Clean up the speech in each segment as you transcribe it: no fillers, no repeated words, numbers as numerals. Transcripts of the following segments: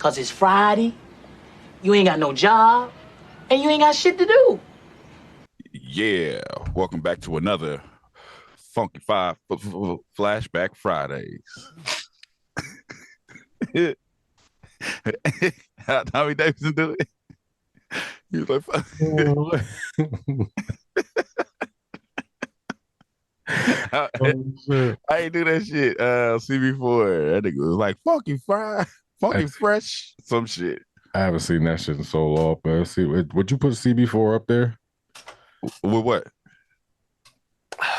Cause it's Friday, you ain't got no job, and you ain't got shit to do. Yeah, welcome back to another Funky Five Flashback Fridays. How Tommy Davidson do it? He was like, I ain't do that shit. CB4. That nigga was like Funky Fried, Funky Fresh, some shit. I haven't seen that shit in so long, but see, would you put CB4 up there? With what?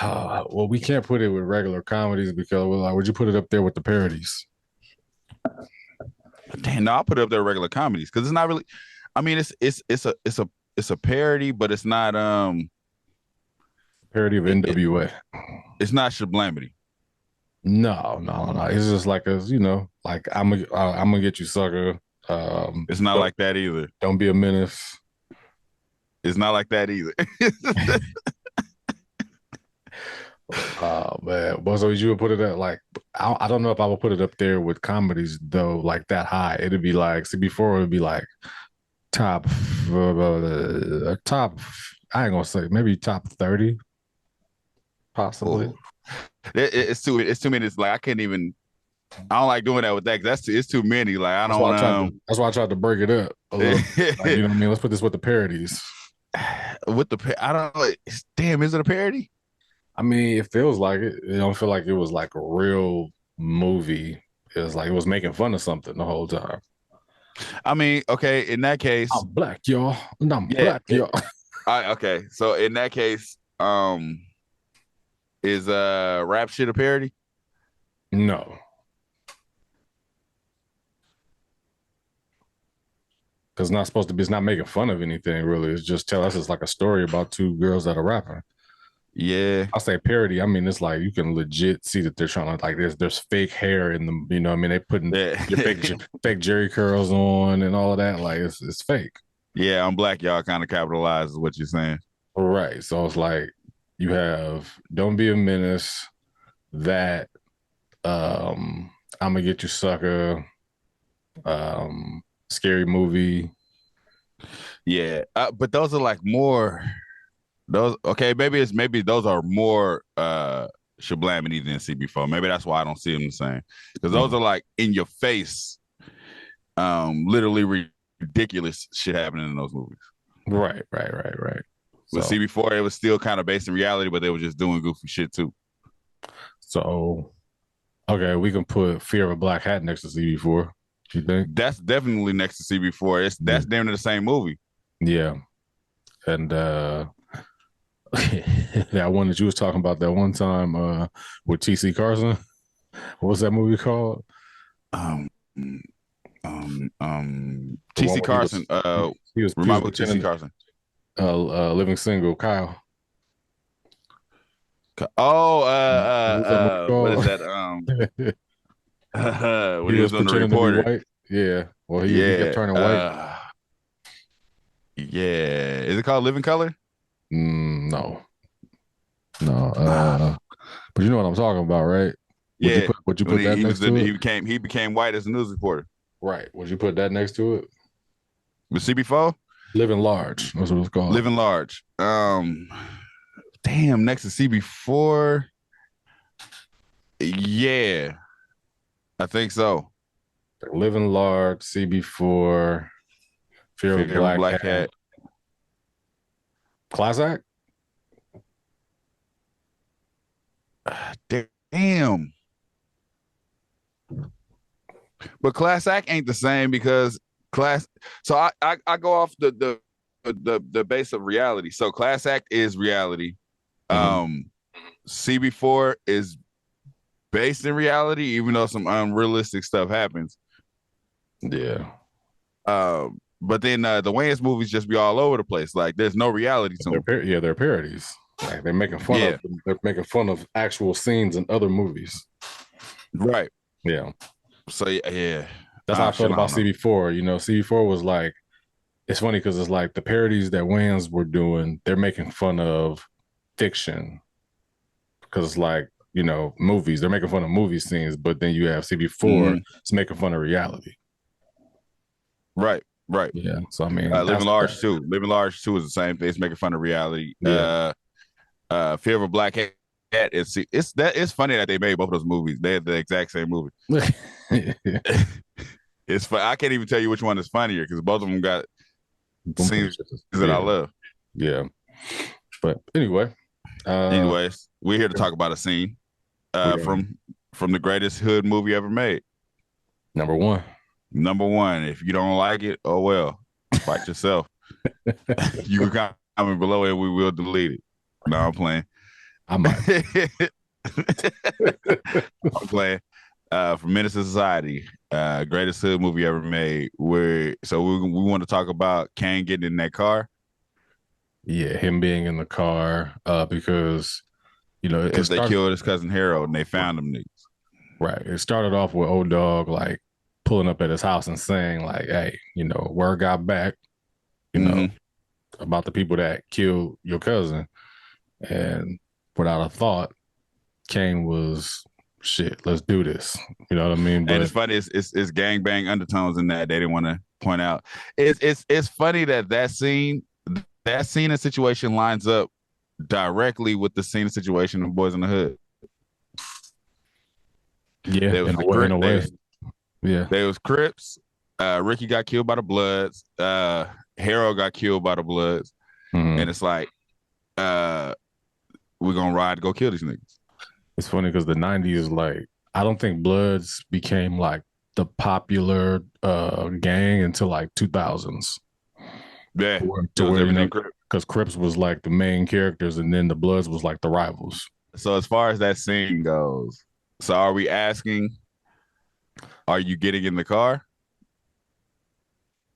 Well, we can't put it with regular comedies because would you put it up there with the parodies? Damn, no, I'll put it up there with regular comedies because it's not really. I mean, it's a parody, but it's not parody of NWA. It's not Shablamity. No. It's just like like I'm gonna get you, sucker. It's not like that either. Don't be a menace. It's not like that either. Oh man, but so you would put it at like I don't know if I would put it up there with comedies though, like that high. It'd be like CB4 would be like top. I ain't gonna say maybe top 30, possibly. It's too many. It's like I can't even. I don't like doing that with that because it's too many. Like I don't. That's why I tried to break it up a little. Like, you know what I mean? Let's put this with the parodies. With the I don't know. Damn, is it a parody? I mean, it feels like it. It don't feel like it was like a real movie. It was like it was making fun of something the whole time. I mean, okay, in that case, I'm black, y'all. And I'm black, y'all. Okay, so in that case, is rap shit a parody? No. Because it's not supposed to be, it's not making fun of anything, really. It's just tell us it's like a story about two girls that are rapping. Yeah. I say parody. I mean, it's like you can legit see that they're trying to like there's fake hair in them, you know what I mean? They putting fake Jerry curls on and all of that. Like it's fake. Yeah, I'm black, y'all kind of capitalized is what you're saying. Right. So it's like you have Don't Be a Menace, that I'm gonna get you, sucker, Scary Movie. Yeah, but those are like more those. Okay, maybe those are more Shablamity than CB4. Maybe that's why I don't see them the same because those are like in your face, literally ridiculous shit happening in those movies. Right. With CB4, it was still kind of based in reality, but they were just doing goofy shit too. So, okay, we can put Fear of a Black Hat next to CB4. You think? That's definitely next to CB4. That's damn near the same movie. Yeah. And that one that you was talking about that one time with TC Carson. What was that movie called? TC Carson. He was remind me of TC Carson. Living Single, Kyle. What is that? When he was on the reporter. Yeah. Well, he kept turning white. Yeah. Is it called Living Color? No. But you know what I'm talking about, right? Would you put that next to it? He became white as a news reporter. Right. Would you put that next to it? With CB4? Living Large. That's what it's called. Living Large. Damn, next to CB4. Yeah. I think so. Living Large, CB4, Fear of a Black Hat. Class Act? Damn. But Class Act ain't the same because so I go off the base of reality. So Class Act is reality. CB4 is based in reality, even though some unrealistic stuff happens. Yeah. But then the Wayans movies just be all over the place. Like there's no reality to them. They're parodies. Like they're making fun of actual scenes in other movies. Right. Yeah. So yeah. That's how I felt about CB4. You know, CB4 was like, it's funny because it's like the parodies that Wayans were doing, they're making fun of fiction. Because it's like, you know, movies. They're making fun of movie scenes, but then you have CB4 it's making fun of reality. Right. Yeah. So I mean, Living Large too. Living Large too is the same thing. It's making fun of reality. Yeah. Fear of a Black Cat. It's funny that they made both of those movies. They're the exact same movie. It's fun. I can't even tell you which one is funnier because both of them got scenes that I love. Yeah. But anyway. Anyways, we're here to talk about a scene from the greatest hood movie ever made. Number one. If you don't like it, oh well. Fight yourself. You can comment below and we will delete it. No, I'm playing. I might. I'm playing. From Menace to Society, greatest hood movie ever made. We want to talk about Caine getting in that car. Yeah, him being in the car because because they killed his cousin Harold and they found them niggas. Right. It started off with old dog like pulling up at his house and saying like, "Hey, word got back, about the people that killed your cousin," and without a thought, Caine was shit. Let's do this. You know what I mean? But, and it's funny. It's gangbang undertones in that they didn't want to point out. It's funny that scene and situation lines up directly with the scene and situation of Boys in the Hood. Yeah, in a way. Yeah, there was Crips. Ricky got killed by the Bloods. Harold got killed by the Bloods, and it's like, we're gonna ride to go kill these niggas. It's funny because the '90s, like, I don't think Bloods became like the popular gang until like 2000s. Yeah, because Crips was like the main characters, and then the Bloods was like the rivals. So as far as that scene goes, so are we asking, are you getting in the car?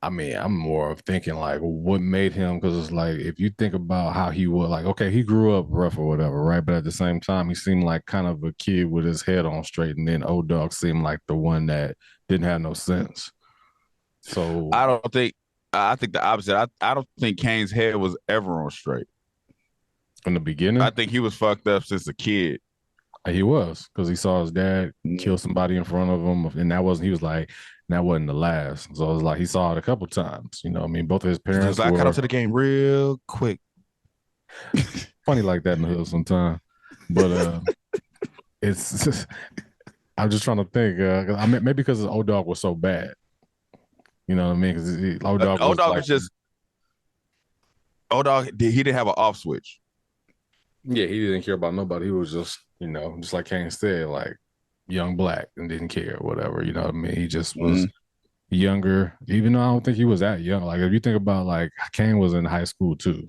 I mean, I'm more of thinking like, what made him? Because it's like, if you think about how he was, like, okay, he grew up rough or whatever, right? But at the same time, he seemed like kind of a kid with his head on straight, and then old dog seemed like the one that didn't have no sense. So I think the opposite. I don't think Caine's head was ever on straight. From the beginning? I think he was fucked up since a kid. He was, because he saw his dad kill somebody in front of him, and that wasn't the last. So it was like he saw it a couple times. You know what I mean? Both of his parents I got up to the game real quick. Funny like that in the hood sometimes. But it's just, I'm just trying to think. I mean, maybe because his old dog was so bad. You know what I mean? Because old dog he didn't have an off switch. Yeah, he didn't care about nobody. He was just, just like Caine said, like young black and didn't care, whatever. You know what I mean? He just was younger, even though I don't think he was that young. Like if you think about like Caine was in high school too.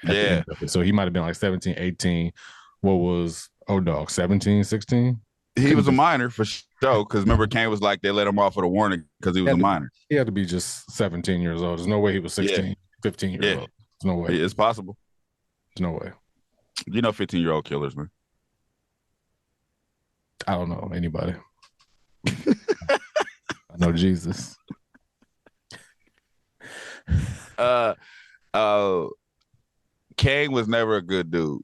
Yeah. So he might have been like 17, 18. What was old dog, 17, 16? He was a minor for sure. Because remember, Caine was like, they let him off with a warning because he was a minor. He had to be just 17 years old. There's no way he was 16, 15 years old. There's no way. It's possible. There's no way. 15-year-old killers, man. I don't know anybody. I know Jesus. Caine was never a good dude.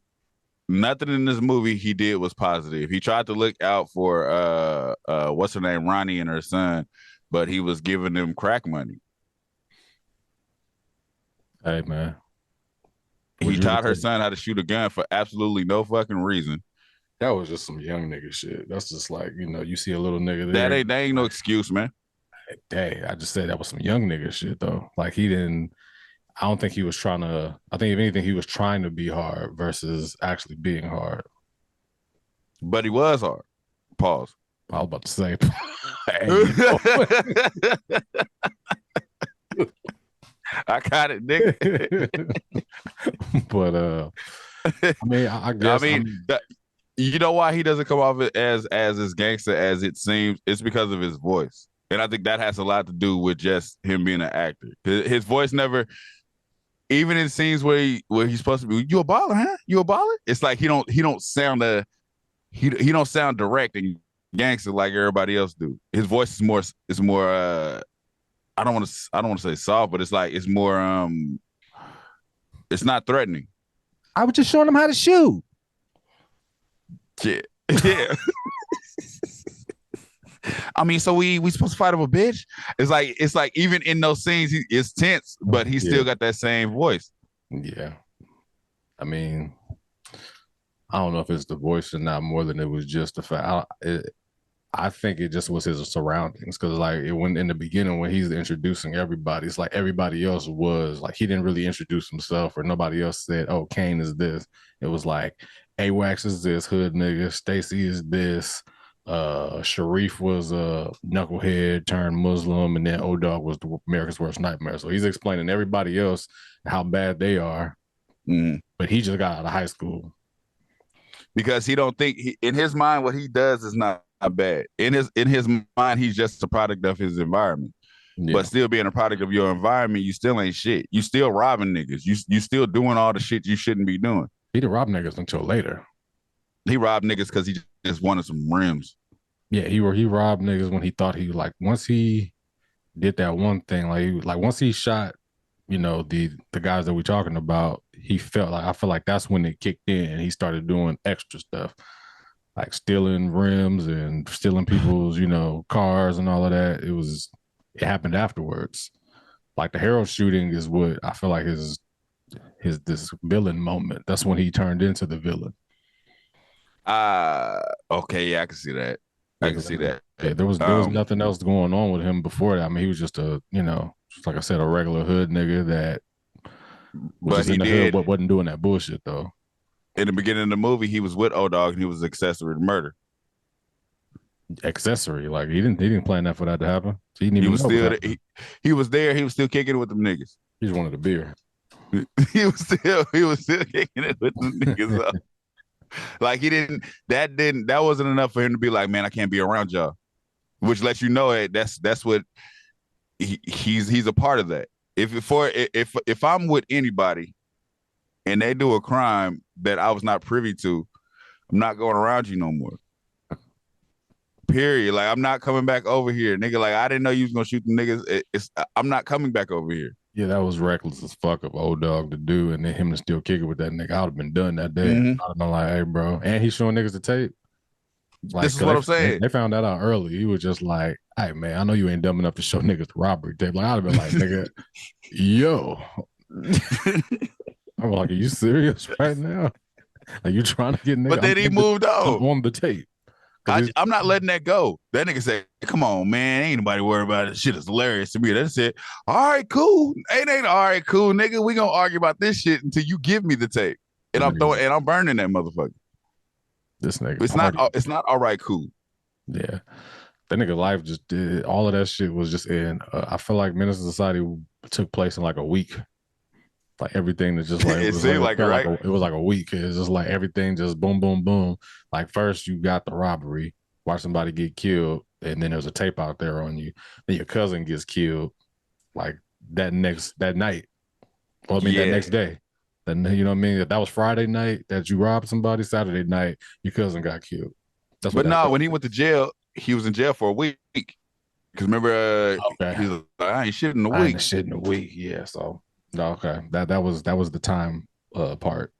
Nothing in this movie he did was positive. He tried to look out for what's her name, Ronnie, and her son, but he was giving them crack money. Hey man. He taught her son how to shoot a gun for absolutely no fucking reason. That was just some young nigga shit. That's just like, you see a little nigga there. That ain't no excuse, man. Hey, I just said that was some young nigga shit though. Like I don't think he was trying to, I think if anything, he was trying to be hard versus actually being hard. But he was hard. Pause. I was about to say. I got it, nigga. But I mean, I guess. You know why he doesn't come off as gangster as it seems? It's because of his voice, and I think that has a lot to do with just him being an actor. His voice never, even in scenes where he's supposed to be, you a baller, huh? You a baller? It's like he don't sound direct and gangster like everybody else do. His voice is more. I don't want to say soft, but it's like it's more it's not threatening. I was just showing him how to shoot. Yeah. I mean, so we supposed to fight over a bitch? It's like even in those scenes, it's tense, but he still got that same voice. Yeah. I mean, I don't know if it's the voice or not more than it was just the fact. I think it just was his surroundings because, like, when in the beginning when he's introducing everybody, it's like everybody else was like he didn't really introduce himself or nobody else said, "Oh, Caine is this." It was like AWAX is this hood nigga, Stacy is this, Sharif was a knucklehead turned Muslim, and then O-Dog was the America's worst nightmare. So he's explaining everybody else how bad they are, but he just got out of high school because he don't think in his mind what he does is not bad. In his mind, he's just a product of his environment. Yeah. But still being a product of your environment, you still ain't shit. You still robbing niggas. You still doing all the shit you shouldn't be doing. He didn't rob niggas until later. He robbed niggas because he just wanted some rims. Yeah, he robbed niggas when he thought he like once he did that one thing, like once he shot, you know, the guys that we're talking about, he felt like I feel like that's when it kicked in and he started doing extra stuff. Like stealing rims and stealing people's, you know, cars and all of that. It happened afterwards. Like the Harold shooting is what I feel like his this villain moment. That's when he turned into the villain. Okay, yeah, I can see that. I can see that. Yeah, there was nothing else going on with him before that. I mean, he was just a, you know, just like I said, a regular hood nigga that was just in the hood, but wasn't doing that bullshit though. In the beginning of the movie, he was with O-Dog and he was accessory to murder. Accessory, like he didn't plan that for that to happen. So he was still he was there. He was still kicking it with them niggas. He just wanted a beer. he was still kicking it with them niggas up. Like that wasn't enough for him to be like, man, I can't be around y'all. Which lets you know that's what he's a part of that. If I'm with anybody and they do a crime that I was not privy to, I'm not going around you no more. Period. Like, I'm not coming back over here, nigga. Like, I didn't know you was gonna shoot the niggas. I'm not coming back over here. Yeah, that was reckless as fuck of O-Dog to do, and then him to still kick it with that nigga. I would have been done that day. I'd have been like, hey, bro. And he's showing niggas the tape. Like, this is what I'm saying. They found that out early. He was just like, hey, man, I know you ain't dumb enough to show niggas the robbery tape. Like, I'd have been like, nigga, yo. I'm like, are you serious right now? Are you trying to get niggas? But then he moved on the tape. I'm not letting that go. That nigga said, come on, man. Ain't nobody worried about it. Shit is hilarious to me. That said, all right, cool. Ain't all right, cool, nigga. We gonna argue about this shit until you give me the tape. And I'm burning that motherfucker. This nigga. It's not all right, cool. Yeah. That nigga life just did all of that shit was just in. I feel like Menace to Society took place in like a week. Like everything that just like it seemed like right. It was like a week. It's just like everything just boom, boom, boom. Like first you got the robbery, watch somebody get killed, and then there's a tape out there on you. Then your cousin gets killed, like that night. Well, I mean that next day. Then you know what I mean. That was Friday night that you robbed somebody. Saturday night your cousin got killed. That's what. But no, when he went to jail, he was in jail for a week. Because remember, he's like, I ain't shit in a week. I ain't shit in a week. Yeah, so. Okay, that was the time part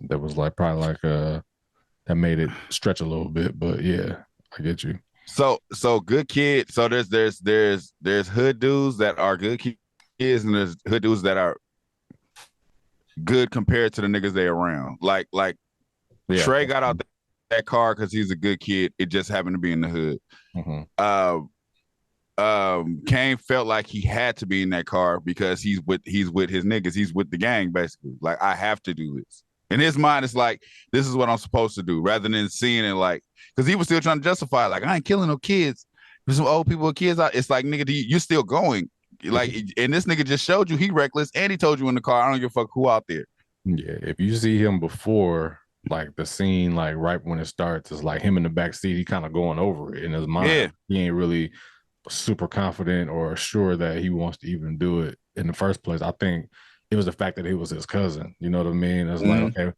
that was like probably like that made it stretch a little bit, but yeah, I get you. So good kid. So there's hood dudes that are good kids, and there's hood dudes that are good compared to the niggas they around. Like Trey got out that car because he's a good kid. It just happened to be in the hood. Mm-hmm. Caine felt like he had to be in that car because he's with his niggas. He's with the gang, basically. Like, I have to do this. In his mind, it's like, this is what I'm supposed to do, rather than seeing it like, because he was still trying to justify, like, I ain't killing no kids. There's some old people with kids out. It's like, nigga, you're still going. Like, and this nigga just showed you he reckless, and he told you in the car, I don't give a fuck who out there. Yeah, if you see him before, like the scene, like right when it starts, it's like him in the back seat, he kind of going over it in his mind. Yeah. He ain't really super confident or sure that he wants to even do it in the first place. I think it was the fact that it was his cousin. You know what I mean? It's like, okay,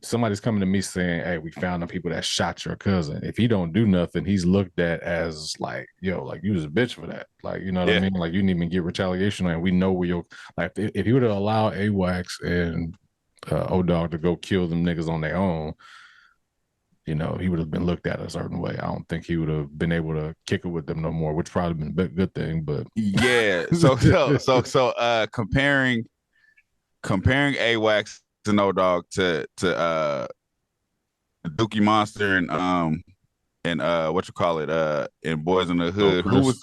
somebody's coming to me saying, hey, we found the people that shot your cousin. If he don't do nothing, he's looked at as like, yo, like you was a bitch for that. Like, you know what I mean? Like you didn't even get retaliation, and we know where you're like, if you would have allowed AWAX and O-Dog to go kill them niggas on their own, you know, he would have been looked at a certain way. I don't think he would have been able to kick it with them no more, which probably been a good thing. But yeah, comparing AWAX to No Dog to Dookie Monster and what you call it in Boys in the Hood. Chris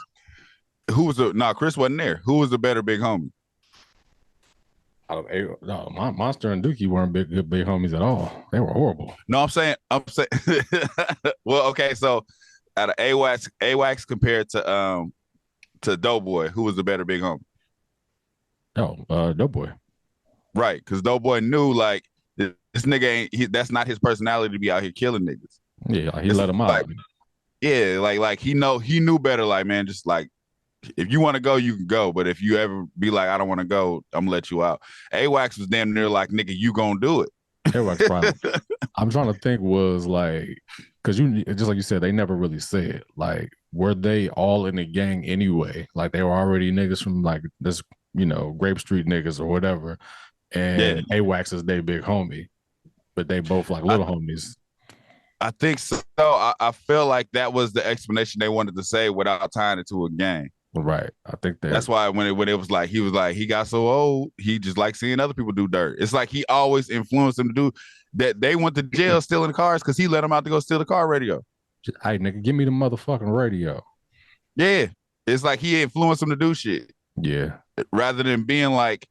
wasn't there. Who was the better big homie? No, Monster and Dookie weren't big homies at all. They were horrible. No, I'm saying well, okay, so out of AWAX compared to Doughboy, who was the better big homie? Doughboy. Right, because Doughboy knew like this nigga that's not his personality to be out here killing niggas. Yeah, he let him out. Yeah, like he knew better. Like, man, just like if you want to go, you can go. But if you ever be like, I don't want to go, I'm gonna let you out. AWAX was damn near like, nigga, you gonna do it. AWAX probably. I'm trying to think was like, because you just like you said, they never really said like, were they all in the gang anyway? Like they were already niggas from like this, you know, Grape Street niggas or whatever. And AWAX is their big homie, but they both like little homies. I think so. I feel like that was the explanation they wanted to say without tying it to a gang. Right. I think that's why when it was like he got so old, he just liked seeing other people do dirt. It's like he always influenced them to do that. They went to jail stealing cars because he let them out to go steal the car radio. Hey, nigga, give me the motherfucking radio. Yeah. It's like he influenced them to do shit. Yeah. Rather than being like,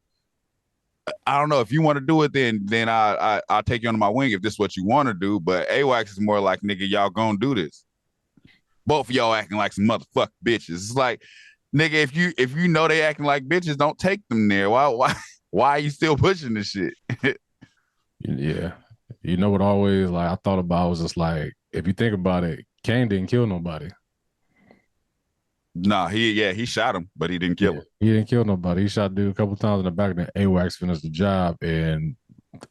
I don't know, if you want to do it, then I'll take you under my wing if this is what you want to do. But AWAX is more like, nigga, y'all gonna do this. Both of y'all acting like some motherfucking bitches. It's like, nigga, if you know they acting like bitches, don't take them there. Why are you still pushing this shit? Yeah. You know what always like I thought about was just like, if you think about it, Caine didn't kill nobody. Nah, he shot him, but he didn't kill him. He didn't kill nobody. He shot dude a couple times in the back, and then AWAX finished the job, and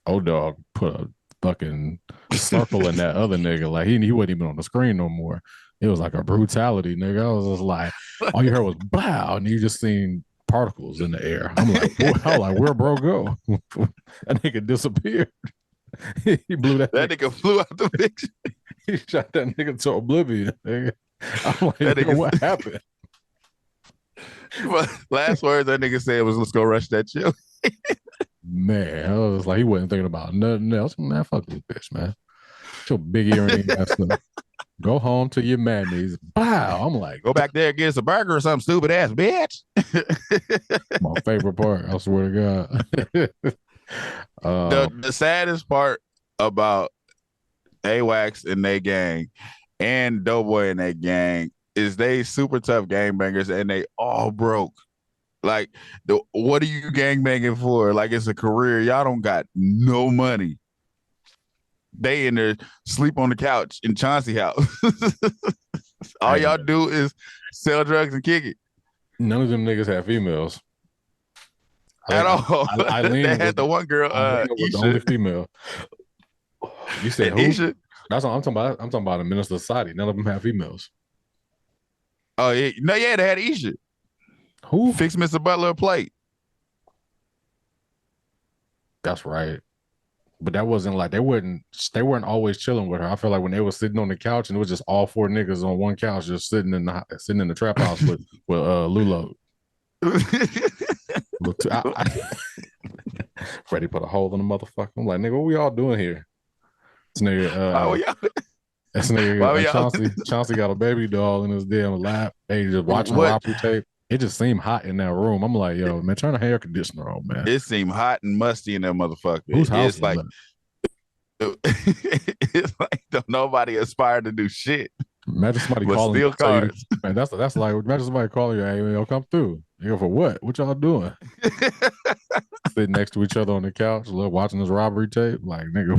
O-Dog put a fucking circle in that other nigga. Like he wasn't even on the screen no more. It was like a brutality, nigga. I was just like, all you heard was "blow," and you just seen particles in the air. I'm like, where bro go? That nigga disappeared. He blew that nigga flew out the picture. He shot that nigga to oblivion, nigga. I'm like, nigga, what happened? Last words that nigga said was, "Let's go rush that chill." Man, I was like, he wasn't thinking about nothing else. Man, fuck this bitch, man. Your big earring ass stuff. Go home to your mammies. Wow. I'm like, go back there and get us a burger or something, stupid ass bitch. My favorite part, I swear to God. The saddest part about AWAX and they gang and Doughboy and that gang is they super tough gangbangers and they all broke. Like, what are you gangbanging for? Like, it's a career. Y'all don't got no money. They in there sleep on the couch in Chauncey house. All y'all do is sell drugs and kick it. None of them niggas have females. At all. Eileen they had the one girl, was the only female. You said who? Isha? That's what I'm talking about. I'm talking about a Menace society. None of them have females. Oh yeah, no, yeah, they had Isha. Who? Fix Mr. Butler a plate. That's right. But that wasn't like they weren't always chilling with her. I feel like when they were sitting on the couch and it was just all four niggas on one couch just sitting in the trap house with Lulo. Freddie put a hole in the motherfucker. I'm like, nigga, what we all doing here? This nigga, Chauncey got a baby doll in his damn lap. They just watching robbery tape. It just seemed hot in that room. I'm like, yo, man, turn the air conditioner on, man. It seemed hot and musty in that motherfucker. Whose house it's like, it's like nobody aspired to do shit. Imagine somebody calling steal cars. Man, that's like imagine somebody calling you, hey, yo, come through. You go for what? What y'all doing? Sitting next to each other on the couch, watching this robbery tape. Like, nigga,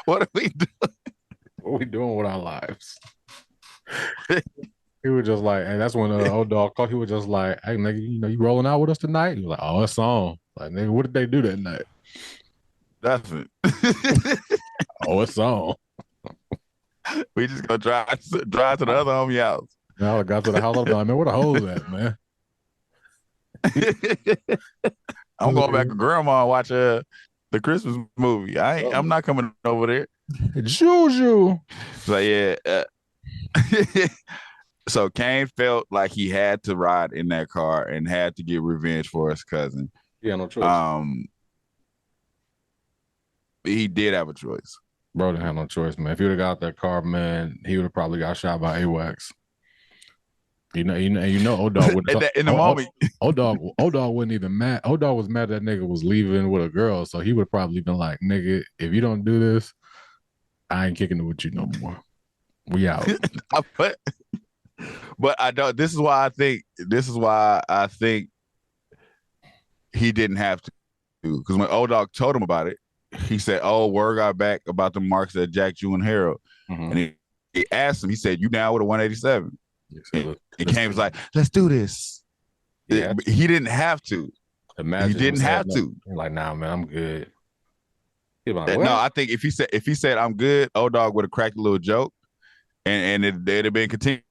what are we doing? What are we doing with our lives? He was just like, and that's when old dog called. He was just like, hey, nigga, you rolling out with us tonight? He was like, oh, it's on. Like, nigga, what did they do that night? That's it. Oh, it's on. We just gonna drive to the other homie house. Now I got to the house. I'm like, man, where the hoes at, man? I'm going back to grandma and watch the Christmas movie. I'm not coming over there. Juju. So yeah. So Caine felt like he had to ride in that car and had to get revenge for his cousin. Yeah, no choice. He did have a choice. Bro didn't have no choice, man. If he would have got that car, man, he would have probably got shot by AWACS. You know, O-Dog would in the moment. O-Dog wasn't even mad. O-Dog was mad that nigga was leaving with a girl, so he would probably been like, nigga, if you don't do this, I ain't kicking it with you no more. We out. But I don't. This is why I think he didn't have to, because when O-Dog told him about it, he said, "Oh, word got back about the marks that jacked you and Harold," and he asked him. He said, "You down with a 187?" And Caine was like, "Let's do this." Yeah. He didn't have to. Imagine he didn't have to. Like, nah, man, I'm good. Like, no, I think if he said I'm good, O-Dog would have cracked a little joke, and it'd have been continue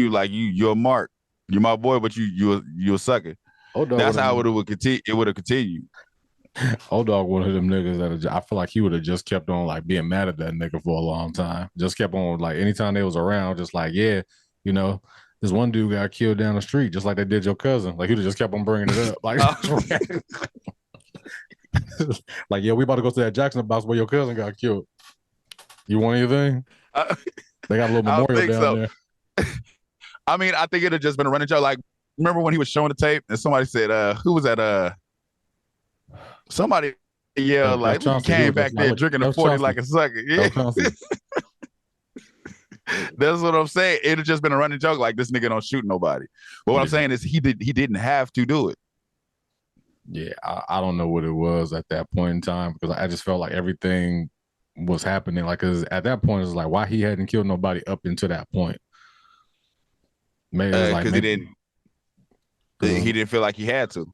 like you're a mark, you're my boy, but you're a sucker. That's how it would continue. It would have continued. O-Dog one of them niggas that I feel like he would have just kept on like being mad at that nigga for a long time. Just kept on like anytime they was around, just like, yeah, you know, this one dude got killed down the street, just like they did your cousin. Like he would have just kept on bringing it up, like, like, yeah, we about to go to that Jackson box where your cousin got killed. You want anything? They got a little memorial down there. I mean, I think it'd have just been a running joke. Like, remember when he was showing the tape and somebody said, "Who was that?" Somebody yelled like, "Caine back there drinking a 40 like a sucker." Yeah. That's what I'm saying. It'd have just been a running joke, like this nigga don't shoot nobody. But what I'm saying is he didn't have to do it. Yeah, I don't know what it was at that point in time, because I just felt like everything was happening. Like, cause at that point, it's like why he hadn't killed nobody up until that point. Maybe it was like he didn't feel like he had to.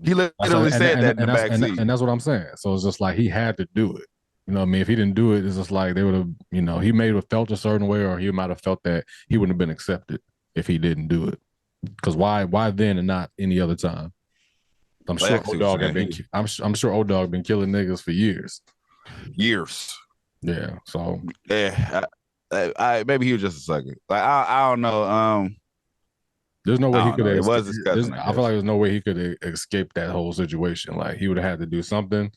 He literally said that in the backseat. And that's what I'm saying. So it's just like he had to do it. You know what I mean? If he didn't do it, it's just like they would have, you know, he may have felt a certain way, or he might have felt that he wouldn't have been accepted if he didn't do it. Because why then and not any other time? I'm sure O-Dog had been. I'm sure O-Dog been killing niggas for years. Years. Yeah. So yeah, I maybe he was just a sucker. Like I don't know. There's no way he could. It was his cousin. I feel like there's no way he could escape that whole situation. Like he would have had to do something.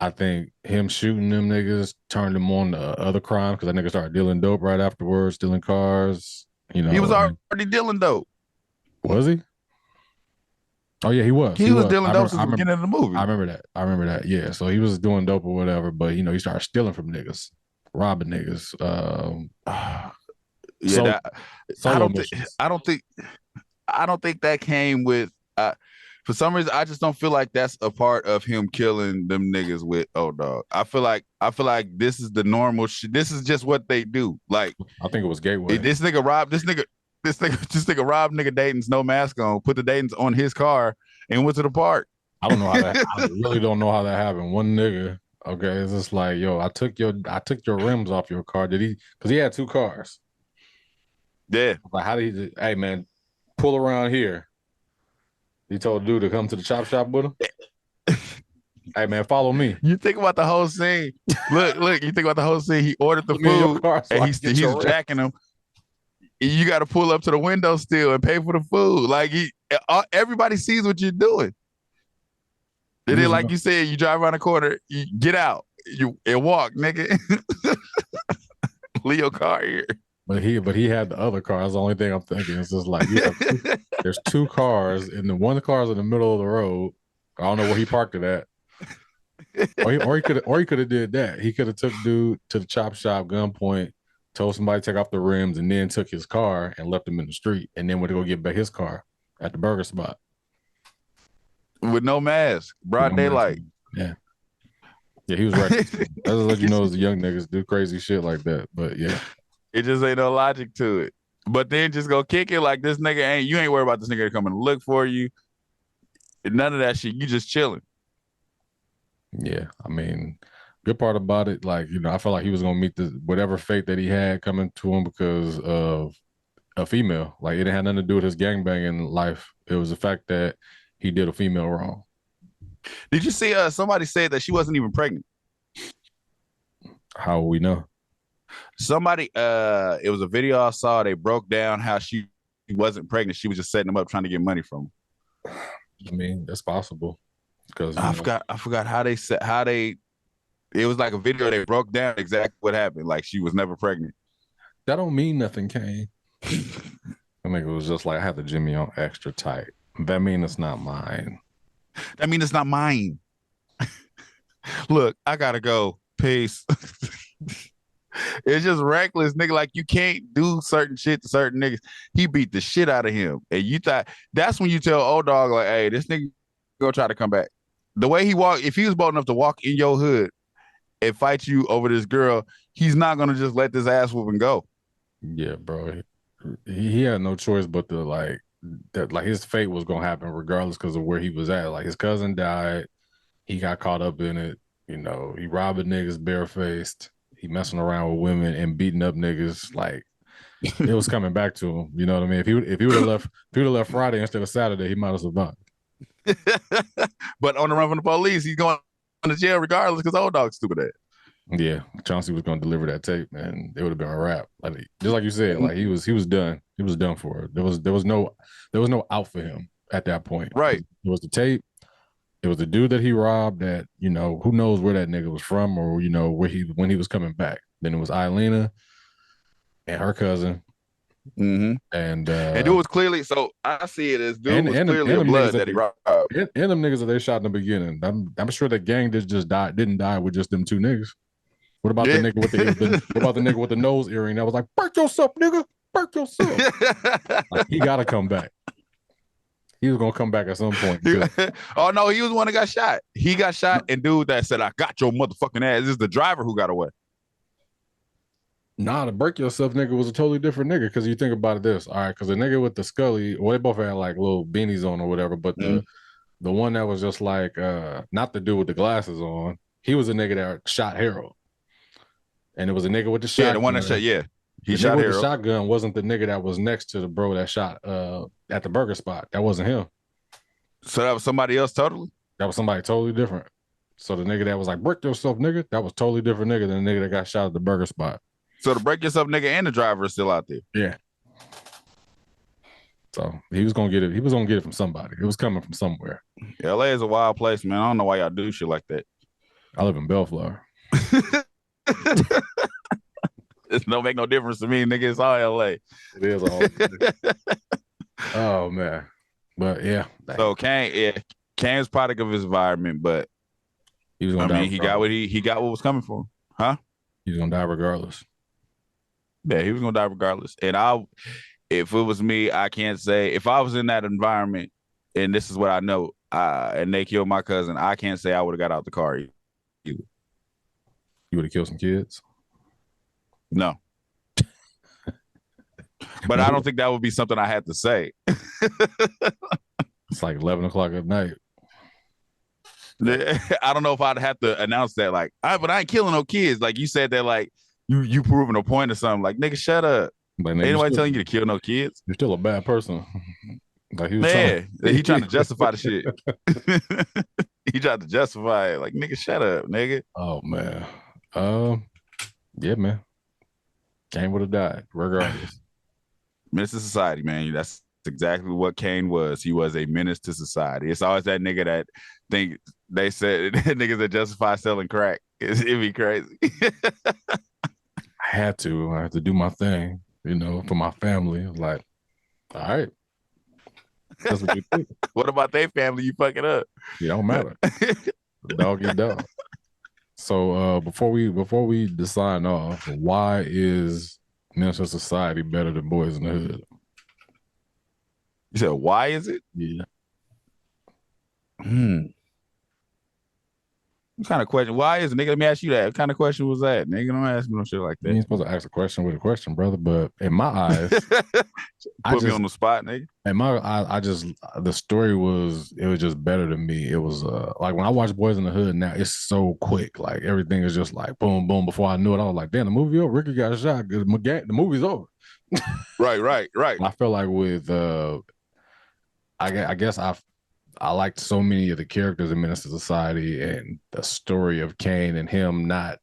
I think him shooting them niggas turned him on to other crime, because that nigga started dealing dope right afterwards, stealing cars. You know, he was already dealing dope. Was he? Oh yeah, he was. He was dealing dope since the beginning of the movie. I remember that. Yeah. So he was doing dope or whatever, but you know, he started stealing from niggas, robbing niggas. Yeah, I don't think that came with. For some reason, I just don't feel like that's a part of him killing them niggas with O-Dog. I feel like this is the normal shit. This is just what they do. Like, I think it was Gateway. This nigga robbed nigga Dayton's no mask on, put the Dayton's on his car, and went to the park. I don't know how that. I really don't know how that happened. One nigga, okay, it's just like, yo, I took your rims off your car. Did he? Because he had two cars. Yeah. Like, how did he? Hey man, pull around here. He told the dude to come to the chop shop with him. Hey man, follow me. You think about the whole scene. Look. You think about the whole scene. He ordered the food, and he's jacking him. You got to pull up to the window still and pay for the food. Like everybody sees what you're doing. And then, like you said, you drive around the corner, you get out, and walk, nigga. Leave your car here. But he had the other car. That's the only thing I'm thinking. It's just like there's two cars, and the one car's in the middle of the road. I don't know where he parked it at. Or he could have did that. He could have took dude to the chop shop, gunpoint, told somebody to take off the rims, and then took his car and left him in the street, and then went to go get back his car at the burger spot with no mask, broad daylight. Yeah, he was right. That's to let you know, the young niggas do crazy shit like that. But yeah. It just ain't no logic to it. But then just go kick it like this nigga you ain't worried about this nigga coming to look for you. None of that shit. You just chilling. Yeah. I mean, good part about it, like, you know, I felt like he was going to meet whatever fate that he had coming to him because of a female. Like, it had nothing to do with his gangbanging life. It was the fact that he did a female wrong. Did you see somebody said that she wasn't even pregnant? How will we know? Somebody, it was a video I saw. They broke down how she wasn't pregnant. She was just setting them up, trying to get money from them. I mean, that's possible. Because I forgot how they said it was like a video they broke down exactly what happened. Like she was never pregnant. that don't mean nothing, Caine. I think it was just like I had the Jimmy on extra tight. That mean it's not mine. That mean it's not mine. Look, I gotta go. Peace. It's just reckless, nigga. Like you can't do certain shit to certain niggas. He beat the shit out of him, and you thought that's when you tell old dog like, "Hey, this nigga go try to come back." The way he walked, if he was bold enough to walk in your hood and fight you over this girl, he's not gonna just let this ass whooping go. Yeah, bro. He had no choice but to like his fate was gonna happen regardless because of where he was at. Like his cousin died, he got caught up in it. You know, he robbing niggas barefaced. He messing around with women and beating up niggas. Like it was coming back to him. You know what I mean? If he would have left Friday instead of Saturday, he might have survived. But on the run from the police, he's going to jail regardless because old dog's stupid ass. Yeah, Chauncey was going to deliver that tape, and it would have been a wrap. Like just like you said, like he was done. He was done for it. There was no out for him at that point. Right. It was the tape. It was the dude that he robbed. That you know who knows where that nigga was from or you know when he was coming back. Then it was Eilena and her cousin. Mm-hmm. And it was clearly so. I see it as dude was clearly a blood that he robbed. And them niggas that they shot in the beginning. I'm sure the gang didn't die with just them two niggas. What about the nigga with what about the nigga with the nose earring that was like, "Burk yourself, nigga, burk yourself." Like, he gotta come back. He was gonna come back at some point. Oh no, he was the one that got shot. He got shot, and dude that said, "I got your motherfucking ass." This is the driver who got away. Nah, the break yourself nigga was a totally different nigga because you think about this. All right, because the nigga with the Scully, well, they both had like little beanies on or whatever, but the one that was just like not the dude with the glasses on, he was a nigga that shot Harold. And it was a nigga with the shotgun. Yeah, the one that shot, yeah. He shot Harold. The shotgun wasn't the nigga that was next to the bro that shot at the burger spot. That wasn't him. So that was somebody else totally? That was somebody totally different. So the nigga that was like, "Break yourself, nigga," that was totally different nigga than the nigga that got shot at the burger spot. So the break yourself nigga and the driver is still out there. Yeah. So he was gonna get it. He was gonna get it from somebody. It was coming from somewhere. LA is a wild place, man. I don't know why y'all do shit like that. I live in Bellflower. It don't make no difference to me, nigga. It's all LA. It is all. Oh man. But yeah. So Caine's product of his environment, but he was gonna die. He got what was coming for him. Huh? He was gonna die regardless. Yeah, he was gonna die regardless. And if it was me, I can't say if I was in that environment and this is what I know, and they killed my cousin, I can't say I would have got out the car either. You would have killed some kids? No. But I don't think that would be something I had to say. It's like 11 o'clock at night. I don't know if I'd have to announce that, like, but I ain't killing no kids. Like you said that, like you proving a point or something. Like, nigga, shut up. Like, ain't nobody telling you to kill no kids. You're still a bad person. Like he trying to justify the shit. He tried to justify it. Like, nigga, shut up, nigga. Oh man. Yeah, man. Caine would have died regardless. Menace to society, man. That's exactly what Caine was. He was a menace to society. It's always that nigga that think they said niggas that justify selling crack. It'd be crazy. I had to do my thing, you know, for my family. Like, all right. That's what you think. What about their family? You fucking up. It don't matter. Dog is dog. So before we decide off, why is Menace to Society better than Boys in the Hood? You said why is it? Yeah. What kind of question? Why is it, nigga? Let me ask you that. What kind of question was that? Nigga, don't ask me no shit like that. You ain't supposed to ask a question with a question, brother. But in my eyes, put me on the spot, nigga. In my eyes, the story was just better than me. It was like when I watch Boys in the Hood now, it's so quick. Like everything is just like boom, boom. Before I knew it, I was like, damn, the movie over. Ricky got shot. The movie's over. Right. I feel like with I guess I liked so many of the characters in Menace to Society and the story of Caine and him not,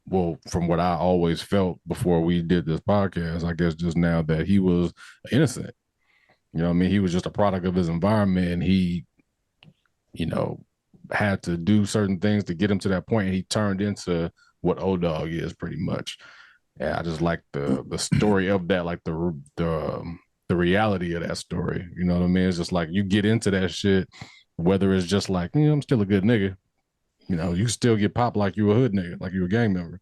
well, from what I always felt before we did this podcast, I guess just now that he was innocent. You know what I mean? He was just a product of his environment and he, had to do certain things to get him to that point, and he turned into what O-Dog is pretty much. And I just like the story of that, like the reality of that story. You know what I mean? It's just like you get into that shit, whether it's just like, I'm still a good nigga. You still get popped like you a hood nigga, like you a gang member.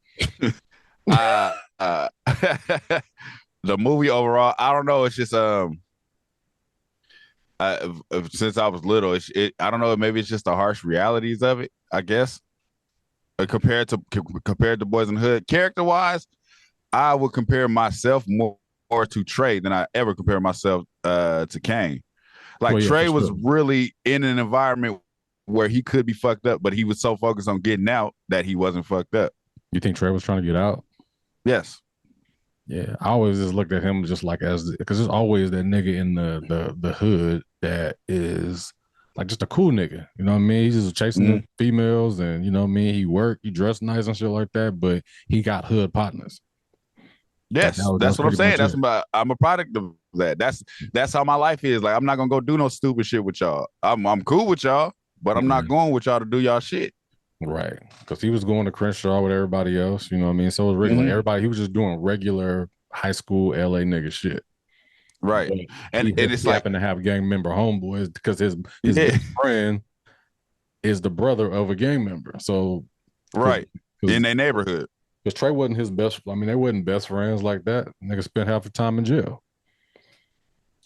The movie overall, I don't know. It's just since I was little, I don't know. Maybe it's just the harsh realities of it. I guess compared to Boys in the Hood, character wise, I would compare myself more to Trey than I ever compare myself to Caine. Like, Trey was really in an environment where he could be fucked up, but he was so focused on getting out that he wasn't fucked up. You think Trey was trying to get out? Yes. Yeah, I always just looked at him just like because there's always that nigga in the hood that is like just a cool nigga. You know what I mean? He's just chasing the females, and you know what I mean. He worked, he dressed nice and shit like that, but he got hood partners. Yes, that's what I'm saying. I'm a product of that. That's how my life is. Like, I'm not gonna go do no stupid shit with y'all. I'm cool with y'all, but I'm not going with y'all to do y'all shit. Right, because he was going to Crenshaw with everybody else, you know what I mean? So it was regular. Everybody, he was just doing regular high school LA nigga shit. Right. But and it's like, happened to have gang member homeboys because his best friend is the brother of a gang member. So right, in their neighborhood. Because Trey wasn't his best. I mean, they wasn't best friends like that. Nigga spent half the time in jail.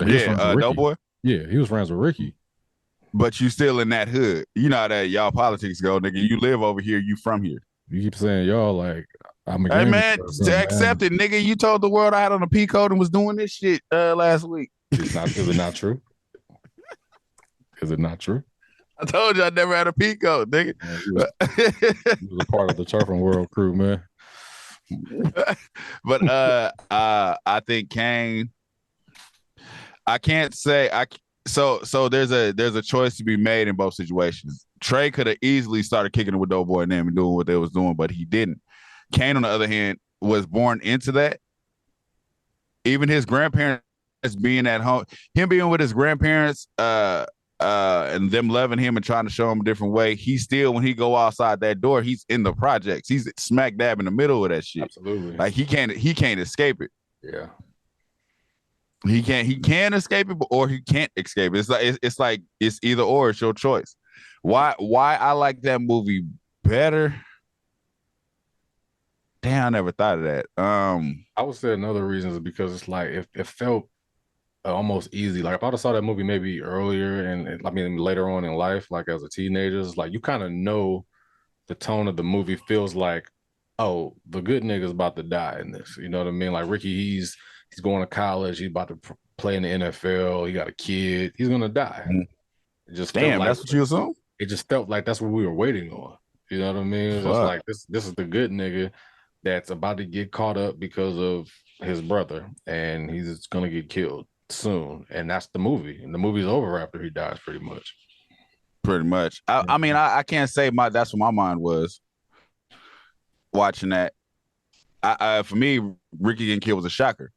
Doughboy. Yeah, he was friends with Ricky. But you still in that hood. You know how that y'all politics go, nigga. You live over here, you from here. You keep saying y'all like, I'm a hey man, accept it, nigga. You told the world I had on a P code and was doing this shit last week. Is it not true? Is it not true? I told you I never had a P code, nigga. Man, he was a part of the Turfing World crew, man. But I think Caine, I can't say so there's a choice to be made in both situations. Trey could have easily started kicking it with Doughboy and them and doing what they was doing, but he didn't. Caine, on the other hand, was born into that. Even his grandparents being at home, him being with his grandparents, and them loving him and trying to show him a different way, he still, when he go outside that door, he's in the projects. He's smack dab in the middle of that shit. Absolutely. Like, he can't escape it. Yeah. He can escape it, or he can't escape it. It's like it's either or. It's your choice. Why I like that movie better? Damn, I never thought of that. I would say another reason is because it's like it felt almost easy. Like, if I saw that movie maybe earlier and I mean later on in life, like as a teenager, it's like you kind of know the tone of the movie feels like, oh, the good nigga's about to die in this. You know what I mean? Like Ricky, he's going to college. He's about to play in the NFL. He got a kid. He's gonna die. It just damn, that's what you assume. It just felt like that's what we were waiting on. You know what I mean? It's just like this is the good nigga that's about to get caught up because of his brother, and he's gonna get killed soon. And that's the movie. And the movie's over after he dies, pretty much. Pretty much. I mean, I can't say that's what my mind was watching that. For me, Ricky getting killed was a shocker.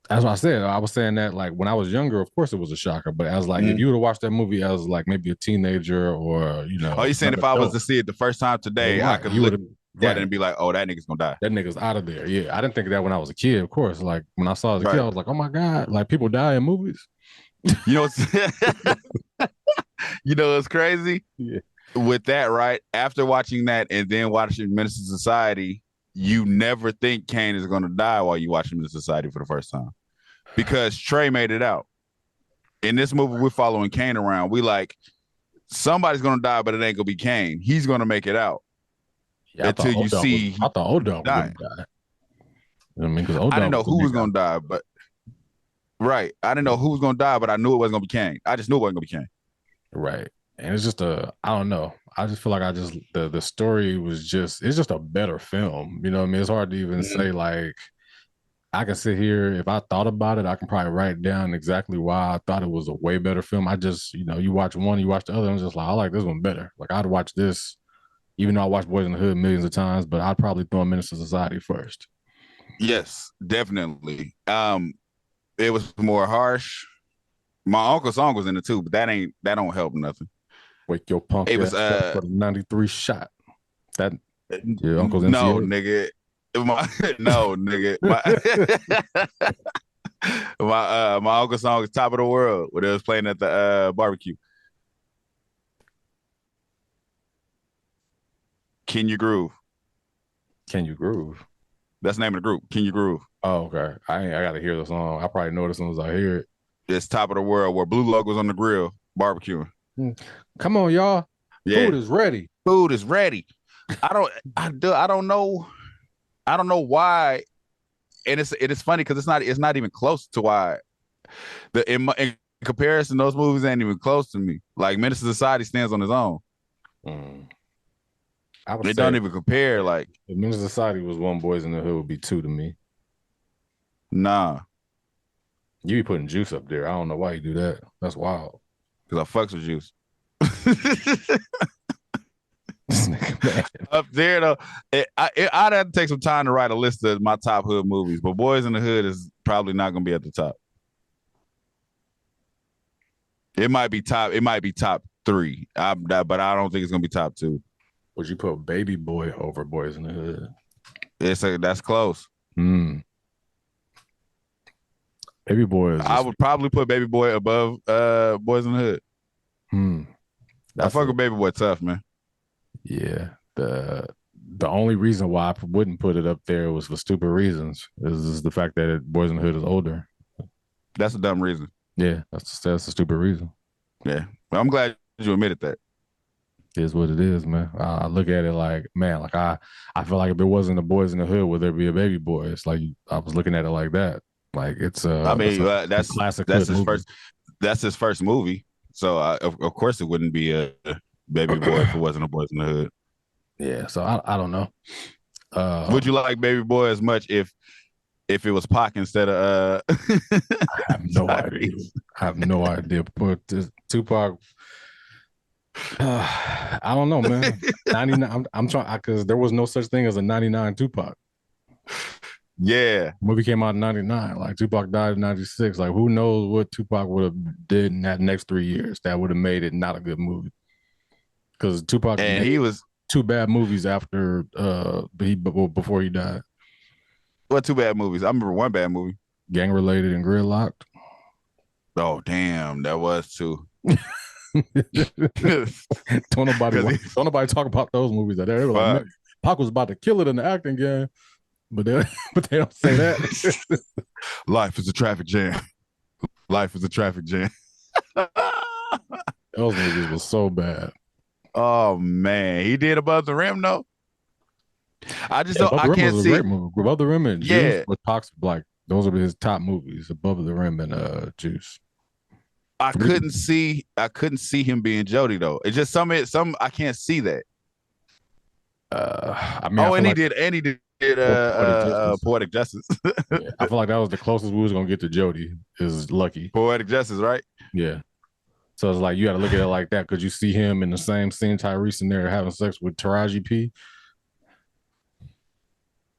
That's what I said. I was saying that, like, when I was younger, of course it was a shocker. But I was like, if you would have watched that movie as like maybe a teenager, or oh, you saying if I was to see it the first time today, I could look at it and be like, oh, that nigga's gonna die. That nigga's out of there. Yeah, I didn't think of that when I was a kid. Of course, like when I saw it as a kid, I was like, oh my god, like people die in movies. You know, it's crazy. Yeah. With that, right? After watching that and then watching Menace to Society, you never think Caine is gonna die while you watch Menace to Society for the first time. Because Trey made it out. In this movie, we're following Caine around. We like, somebody's gonna die, but it ain't gonna be Caine. He's gonna make it out. Yeah, until you see. I thought O-Dog was gonna die. You know what I mean? Because I didn't know who was gonna die, but right, I didn't know who was gonna die, but I knew it wasn't gonna be Caine. I just knew it wasn't gonna be Caine. Right, and it's just I don't know. I just feel like the story was it's just a better film. You know what I mean? It's hard to even say like. I can sit here, if I thought about it, I can probably write down exactly why I thought it was a way better film. I just, you watch one, you watch the other, and it's just like, I like this one better. Like, I'd watch this, even though I watched Boys in the Hood millions of times, but I'd probably throw Menace to Society first. Yes, definitely. It was more harsh. My uncle's song was in it too, but that don't help nothing. Wake your punk It was ass up for the 93 shot. That your uncle's no, MCA? nigga. No, nigga. My uncle's song is Top of the World, where they was playing at the barbecue. Can You Groove? Can You Groove? That's the name of the group. Can You Groove? Oh, okay. I got to hear the song. I probably know it as soon as I hear it. It's Top of the World, where Blue Logo's on the grill barbecuing. Come on, y'all. Yeah. Food is ready. Food is ready. I don't know why, and it is funny because it's not even close to why. In comparison, those movies ain't even close to me. Like Menace to Society stands on his own. I would They don't even compare. Like if Menace to Society was one, Boys in the Hood would be two to me. Nah, you be putting Juice up there. I don't know why you do that. That's wild. Because I fucks with Juice. Up there though, I'd have to take some time to write a list of my top hood movies, but Boys in the Hood is probably not going to be at the top. It might be top 3, but I don't think it's going to be top 2. Would you put Baby Boy over Boys in the Hood? That's close. Baby Boy is. I would probably put Baby Boy above Boys in the Hood. I fuck with Baby Boy tough, man. Yeah, the only reason why I wouldn't put it up there was for stupid reasons. Is the fact that Boys in the Hood is older. That's a dumb reason. Yeah, that's a stupid reason. Yeah, well, I'm glad you admitted that. It is what it is, man. I look at it like, man, like I feel like if there wasn't a Boys in the Hood, would there be a Baby Boy? It's like I was looking at it like that. Like it's that's classic. That's his movie. That's his first movie. So of course it wouldn't be a Baby Boy if it wasn't a Boys in the Hood. Yeah, so I don't know. Would you like Baby Boy as much if it was Pac instead of I have no idea. I have no idea. But Tupac, I don't know, man. 99. I'm trying because there was no such thing as a 99 Tupac. Yeah, movie came out in 99. Like Tupac died in 96. Like who knows what Tupac would have did in that next 3 years that would have made it not a good movie. Because Tupac and he was 2 bad movies after before he died. What 2 bad movies? I remember 1 bad movie. Gang Related and Gridlocked. Oh damn, that was 2. don't nobody talk about those movies. That they were like, Pac was about to kill it in the acting game. But they don't say that. Life is a traffic jam. Life is a traffic jam. Those movies were so bad. Oh man, he did Above the Rim though. I just don't. I can't see. Above the Rim and Juice was Pac's like those are his top movies. Above the Rim and Juice. I couldn't see him being Jody though. It's just some I can't see that. I mean, and he did Poetic Justice. Yeah, I feel like that was the closest we was gonna get to Jody. Is Lucky. Poetic Justice, right? Yeah. So it's like you got to look at it like that because you see him in the same scene, Tyrese in there having sex with Taraji P.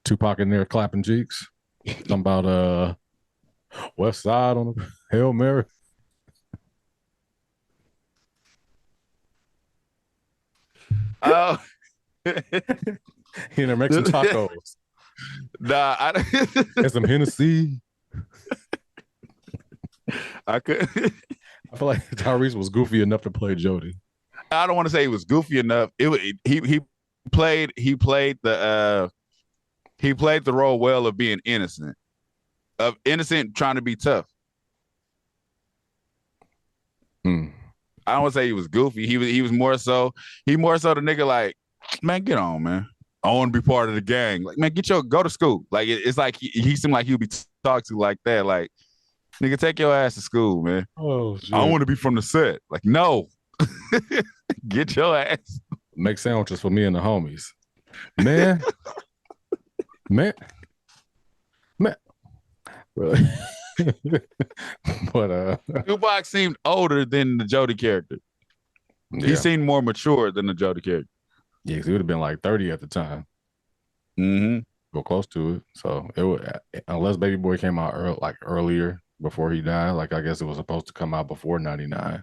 Tupac in there clapping cheeks. Something about West Side on the Hail Mary. Oh. In there making some tacos. Nah, and some Hennessy. I feel like Tyrese was goofy enough to play Jody. I don't want to say he was goofy enough. He played the role well of being innocent, trying to be tough. I don't want to say he was goofy. He was more so the nigga like, man, get on, man. I want to be part of the gang. Like, man, go to school. Like it's like he seemed like he would be talked to like that. Like, nigga, take your ass to school, man. Oh, shit. I want to be from the set. Like, no. Get your ass. Make sandwiches for me and the homies. Man. But Tupac seemed older than the Jody character. yeah. He seemed more mature than the Jody character. Yeah, because he would have been like 30 at the time. Mm-hmm. Go close to it. So it would, unless Baby Boy came out earlier before he died. Like I guess it was supposed to come out before 99.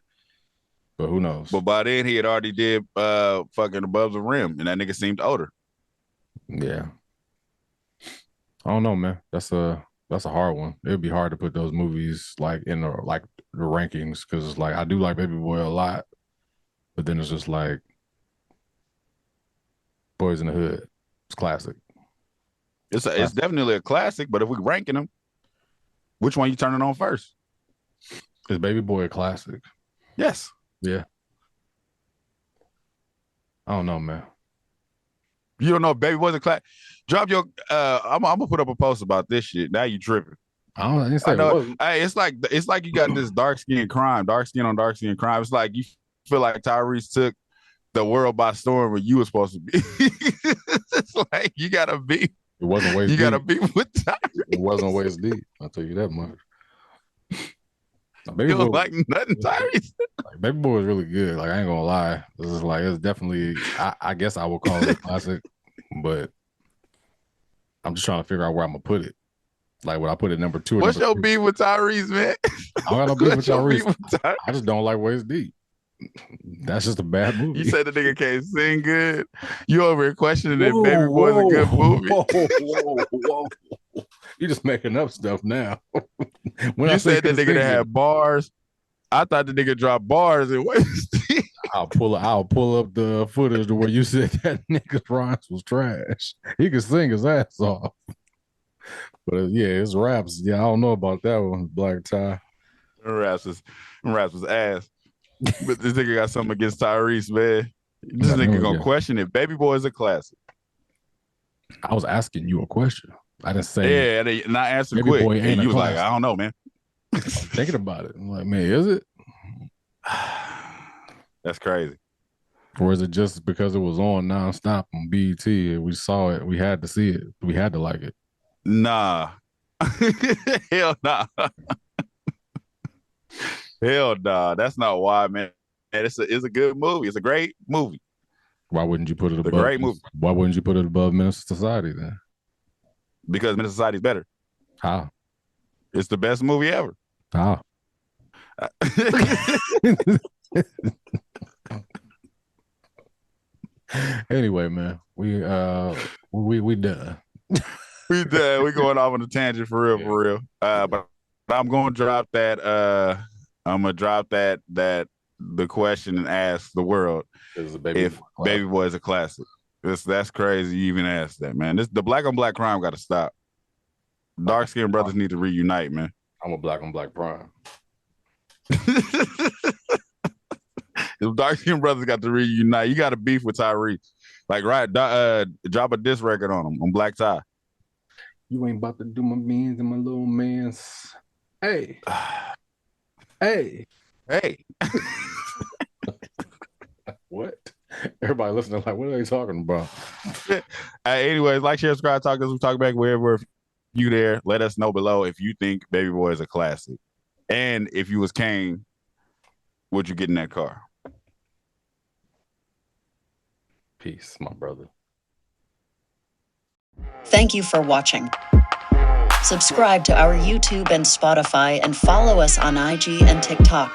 But who knows? But by then he had already did fucking Above the Rim, and that nigga seemed older. Yeah. I don't know, man. That's a hard one. It'd be hard to put those movies like in the rankings because like I do like Baby Boy a lot, but then it's just like Boys in the Hood. It's classic. It's definitely a classic, but if we ranking them, which one you turning on first? Is Baby Boy a classic? Yes. Yeah. I don't know, man. You don't know if Baby Boy's a classic? Drop your I'm gonna put up a post about this shit. Now you tripping. I didn't say I know. Hey, it's like you got this dark skin crime. It's like you feel like Tyrese took the world by storm when you were supposed to be. It's like you gotta be. It wasn't waist deep. You gotta be with Tyrese. It wasn't waist deep. I'll tell you that much. Baby Boy like nothing, Tyrese. Like, Baby Boy was really good. Like I ain't gonna lie. This is like it's definitely. I guess I would call it a classic, but I'm just trying to figure out where I'm gonna put it. Like, would I put it number 2? Or What's your number beef with Tyrese, man? I don't got no beef with Tyrese. I just don't like waist deep. That's just a bad movie. You said the nigga can't sing good. You over here questioning if Baby Boy's a good movie. Whoa. You just making up stuff now. When you said that nigga that had bars, I thought the nigga dropped bars and waist deep. I'll pull up the footage to where you said that nigga's rhymes was trash. He could sing his ass off. But yeah, his raps. Yeah, I don't know about that one, Black Tie. Raps was ass. But this nigga got something against Tyrese, man. This nigga gonna question it. Baby Boy is a classic. I was asking you a question. I didn't say. Yeah, and I answered Baby quick. Boy ain't and you a was like, classic. I don't know, man. I'm thinking about it. I'm like, man, is it? That's crazy. Or is it just because it was on nonstop on BET and we saw it, we had to see it, we had to like it? Nah. Hell nah. Hell nah. That's not why, man. And it's a good movie. It's a great movie. Why wouldn't you put it above? A great movie. Why wouldn't you put it above Menace to Society then? Because Menace to Society is better. How? It's the best movie ever. How? Anyway, man, we done. We done. We going off on a tangent for real. But I'm gonna drop that. I'm gonna drop that the question and ask the world if Baby Boy is a classic. That's crazy. You even asked that, man. The black on black crime got to stop. Dark skinned brothers need to reunite, man. I'm a black on black prime. If dark skinned brothers got to reunite, you got to beef with Tyrese. Like, right, drop a diss record on him on Black Tie. You ain't about to do my beans and my little man's. Hey. Hey. What? Everybody listening like, what are they talking about? Anyways, like, share, subscribe, talk to us. We talk back wherever you there. Let us know below if you think Baby Boy is a classic. And if you was Caine, would you get in that car? Peace, my brother. Thank you for watching. Subscribe to our YouTube and Spotify and follow us on IG and TikTok.